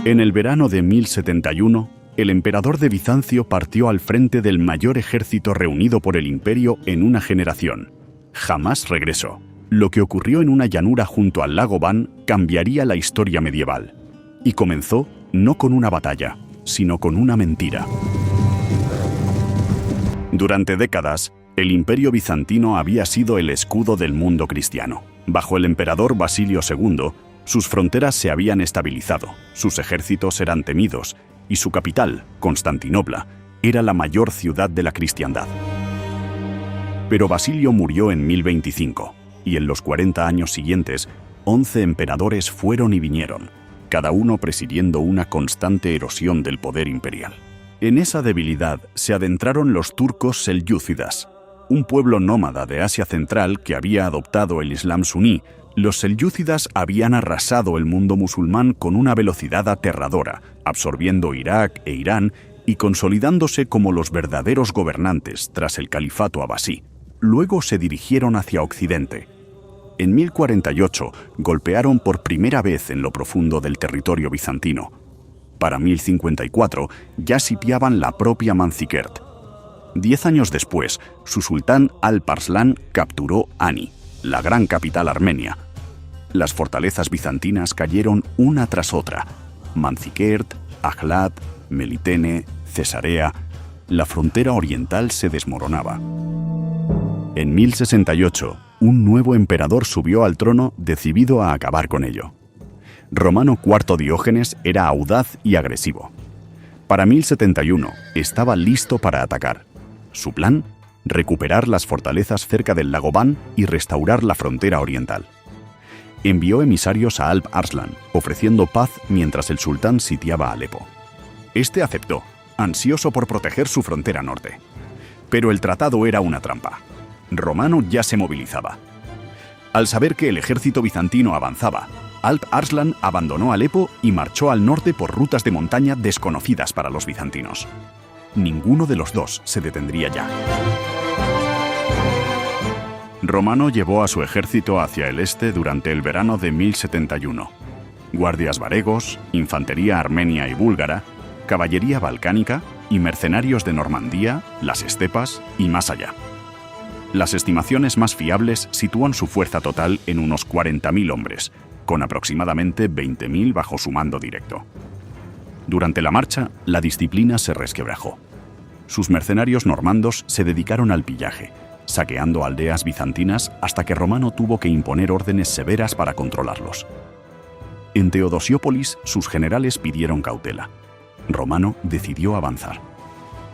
En el verano de 1071, el emperador de Bizancio partió al frente del mayor ejército reunido por el imperio en una generación. Jamás regresó. Lo que ocurrió en una llanura junto al lago Van cambiaría la historia medieval. Y comenzó no con una batalla, sino con una mentira. Durante décadas, el imperio bizantino había sido el escudo del mundo cristiano. Bajo el emperador Basilio II, sus fronteras se habían estabilizado, sus ejércitos eran temidos, y su capital, Constantinopla, era la mayor ciudad de la cristiandad. Pero Basilio murió en 1025, y en los 40 años siguientes, 11 emperadores fueron y vinieron, cada uno presidiendo una constante erosión del poder imperial. En esa debilidad se adentraron los turcos selyúcidas, un pueblo nómada de Asia Central que había adoptado el Islam suní. Los selyúcidas habían arrasado el mundo musulmán con una velocidad aterradora, absorbiendo Irak e Irán y consolidándose como los verdaderos gobernantes tras el califato abasí. Luego se dirigieron hacia Occidente. En 1048 golpearon por primera vez en lo profundo del territorio bizantino. Para 1054 ya sitiaban la propia Manzikert. 10 años después, su sultán Alp-Arslan capturó Ani, la gran capital armenia. Las fortalezas bizantinas cayeron una tras otra. Manzikert, Ahlat, Melitene, Cesarea. La frontera oriental se desmoronaba. En 1068, un nuevo emperador subió al trono decidido a acabar con ello. Romano IV Diógenes era audaz y agresivo. Para 1071 estaba listo para atacar. Su plan: recuperar las fortalezas cerca del lago Van y restaurar la frontera oriental. Envió emisarios a Alp-Arslan, ofreciendo paz mientras el sultán sitiaba Alepo. Este aceptó, ansioso por proteger su frontera norte. Pero el tratado era una trampa. Romano ya se movilizaba. Al saber que el ejército bizantino avanzaba, Alp-Arslan abandonó Alepo y marchó al norte por rutas de montaña desconocidas para los bizantinos. Ninguno de los dos se detendría ya. Romano llevó a su ejército hacia el este durante el verano de 1071. Guardias varegos, infantería armenia y búlgara, caballería balcánica y mercenarios de Normandía, las estepas y más allá. Las estimaciones más fiables sitúan su fuerza total en unos 40.000 hombres, con aproximadamente 20.000 bajo su mando directo. Durante la marcha, la disciplina se resquebrajó. Sus mercenarios normandos se dedicaron al pillaje, saqueando aldeas bizantinas hasta que Romano tuvo que imponer órdenes severas para controlarlos. En Teodosiópolis, sus generales pidieron cautela. Romano decidió avanzar.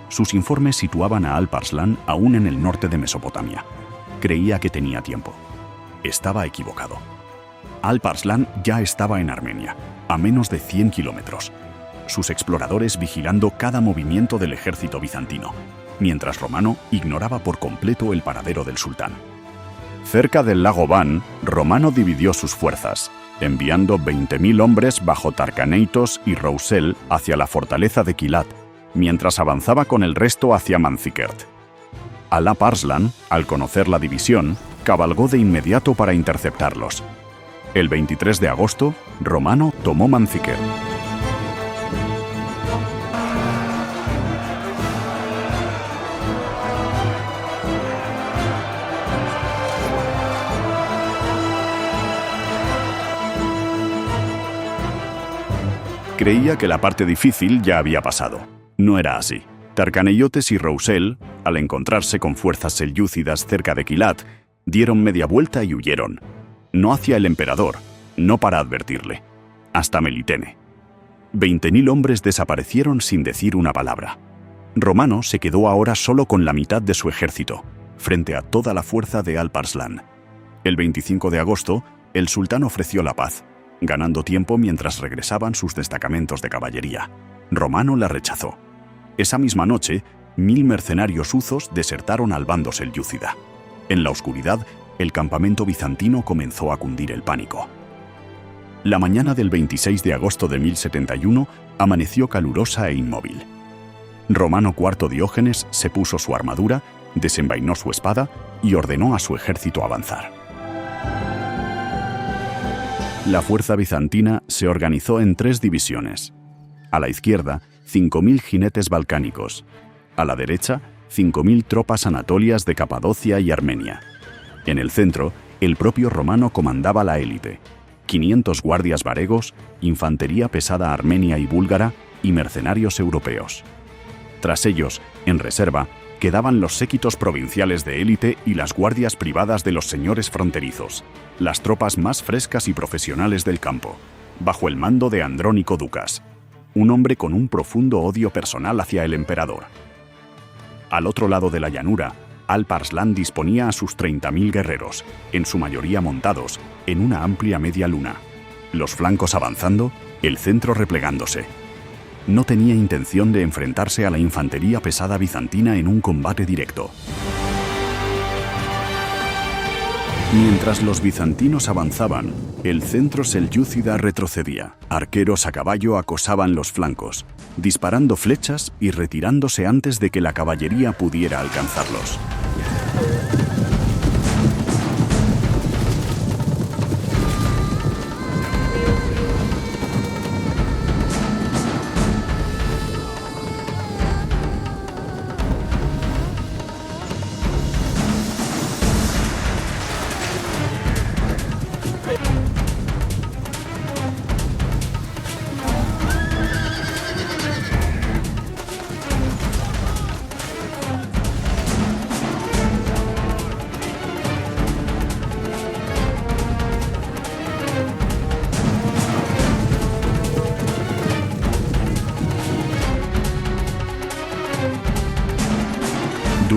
Sus informes situaban a Alp-Arslan aún en el norte de Mesopotamia. Creía que tenía tiempo. Estaba equivocado. Alp-Arslan ya estaba en Armenia, a menos de 100 kilómetros. Sus exploradores vigilando cada movimiento del ejército bizantino, mientras Romano ignoraba por completo el paradero del sultán. Cerca del lago Van, Romano dividió sus fuerzas, enviando 20.000 hombres bajo Tarcaneitos y Roussel hacia la fortaleza de Kilat, mientras avanzaba con el resto hacia Manzikert. Alp-Arslan, al conocer la división, cabalgó de inmediato para interceptarlos. El 23 de agosto, Romano tomó Manzikert. Creía que la parte difícil ya había pasado. No era así. Tarcaneiotes y Roussel, al encontrarse con fuerzas selyúcidas cerca de Kilat, dieron media vuelta y huyeron. No hacia el emperador, no para advertirle, hasta Melitene. 20.000 hombres desaparecieron sin decir una palabra. Romano se quedó ahora solo con la mitad de su ejército, frente a toda la fuerza de Alp-Arslan. El 25 de agosto, el sultán ofreció la paz, ganando tiempo mientras regresaban sus destacamentos de caballería. Romano la rechazó. Esa misma noche, 1000 mercenarios huzos desertaron al bando selyúcida. En la oscuridad, el campamento bizantino comenzó a cundir el pánico. La mañana del 26 de agosto de 1071 amaneció calurosa e inmóvil. Romano IV Diógenes se puso su armadura, desenvainó su espada y ordenó a su ejército avanzar. La fuerza bizantina se organizó en 3 divisiones. A la izquierda, 5.000 jinetes balcánicos. A la derecha, 5.000 tropas anatolias de Capadocia y Armenia. En el centro, el propio Romano comandaba la élite. 500 guardias varegos, infantería pesada armenia y búlgara y mercenarios europeos. Tras ellos, en reserva, quedaban los séquitos provinciales de élite y las guardias privadas de los señores fronterizos, las tropas más frescas y profesionales del campo, bajo el mando de Andrónico Ducas, un hombre con un profundo odio personal hacia el emperador. Al otro lado de la llanura, Alp Arslan disponía a sus 30.000 guerreros, en su mayoría montados, en una amplia media luna. Los flancos avanzando, el centro replegándose. No tenía intención de enfrentarse a la infantería pesada bizantina en un combate directo. Mientras los bizantinos avanzaban, el centro selyúcida retrocedía. Arqueros a caballo acosaban los flancos, disparando flechas y retirándose antes de que la caballería pudiera alcanzarlos.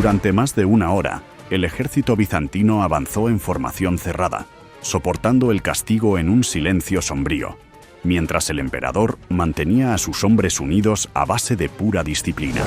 Durante más de una hora, el ejército bizantino avanzó en formación cerrada, soportando el castigo en un silencio sombrío, mientras el emperador mantenía a sus hombres unidos a base de pura disciplina.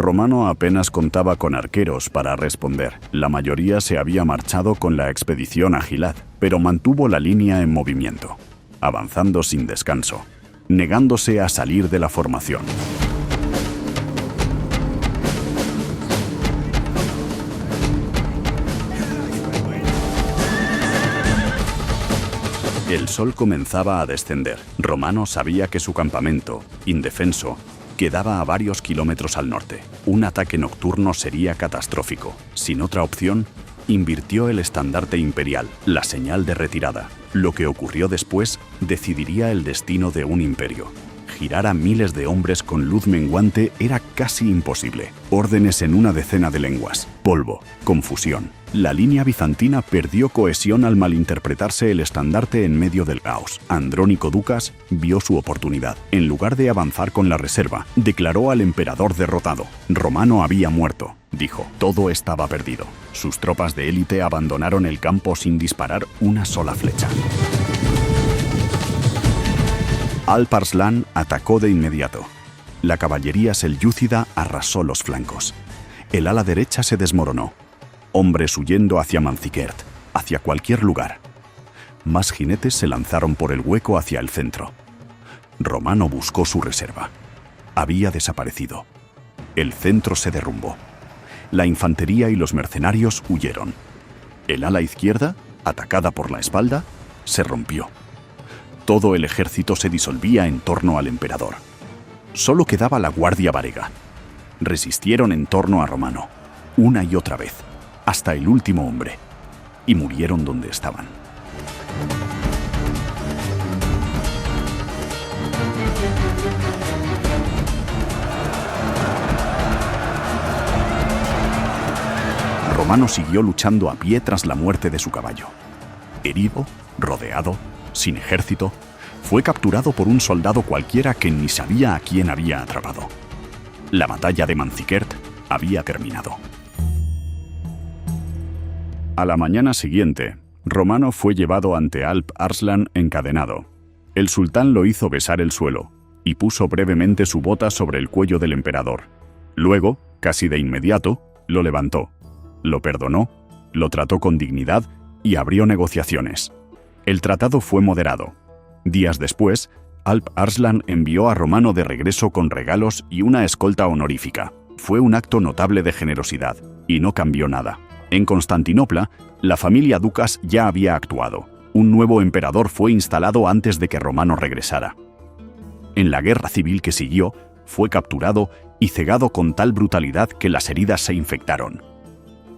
Romano apenas contaba con arqueros para responder. La mayoría se había marchado con la expedición a Gilad, pero mantuvo la línea en movimiento, avanzando sin descanso, negándose a salir de la formación. El sol comenzaba a descender. Romano sabía que su campamento, indefenso, quedaba a varios kilómetros al norte. Un ataque nocturno sería catastrófico. Sin otra opción, invirtió el estandarte imperial, la señal de retirada. Lo que ocurrió después decidiría el destino de un imperio. Girar a miles de hombres con luz menguante era casi imposible. Órdenes en una decena de lenguas. Polvo. Confusión. La línea bizantina perdió cohesión al malinterpretarse el estandarte en medio del caos. Andrónico Ducas vio su oportunidad. En lugar de avanzar con la reserva, declaró al emperador derrotado. Romano había muerto, dijo. Todo estaba perdido. Sus tropas de élite abandonaron el campo sin disparar una sola flecha. Alp Arslan atacó de inmediato. La caballería selyúcida arrasó los flancos. El ala derecha se desmoronó. Hombres huyendo hacia Manzikert, hacia cualquier lugar. Más jinetes se lanzaron por el hueco hacia el centro. Romano buscó su reserva. Había desaparecido. El centro se derrumbó. La infantería y los mercenarios huyeron. El ala izquierda, atacada por la espalda, se rompió. Todo el ejército se disolvía en torno al emperador. Solo quedaba la guardia varega. Resistieron en torno a Romano, una y otra vez, hasta el último hombre, y murieron donde estaban. Romano siguió luchando a pie tras la muerte de su caballo. Herido, rodeado, sin ejército, fue capturado por un soldado cualquiera que ni sabía a quién había atrapado. La batalla de Manzikert había terminado. A la mañana siguiente, Romano fue llevado ante Alp Arslan encadenado. El sultán lo hizo besar el suelo y puso brevemente su bota sobre el cuello del emperador. Luego, casi de inmediato, lo levantó, lo perdonó, lo trató con dignidad y abrió negociaciones. El tratado fue moderado. Días después, Alp Arslan envió a Romano de regreso con regalos y una escolta honorífica. Fue un acto notable de generosidad, y no cambió nada. En Constantinopla, la familia Ducas ya había actuado. Un nuevo emperador fue instalado antes de que Romano regresara. En la guerra civil que siguió, fue capturado y cegado con tal brutalidad que las heridas se infectaron.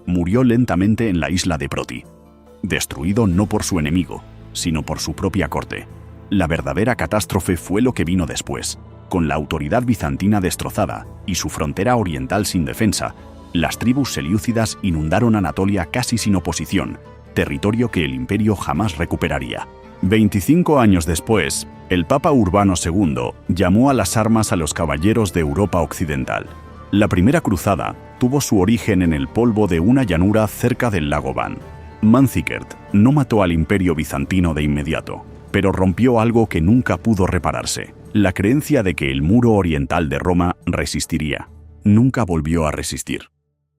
Murió lentamente en la isla de Proti, destruido no por su enemigo, sino por su propia corte. La verdadera catástrofe fue lo que vino después. Con la autoridad bizantina destrozada y su frontera oriental sin defensa, las tribus selyúcidas inundaron Anatolia casi sin oposición, territorio que el imperio jamás recuperaría. 25 años después, el Papa Urbano II llamó a las armas a los caballeros de Europa Occidental. La primera cruzada tuvo su origen en el polvo de una llanura cerca del lago Van. Manzikert no mató al imperio bizantino de inmediato, pero rompió algo que nunca pudo repararse: la creencia de que el muro oriental de Roma resistiría. Nunca volvió a resistir.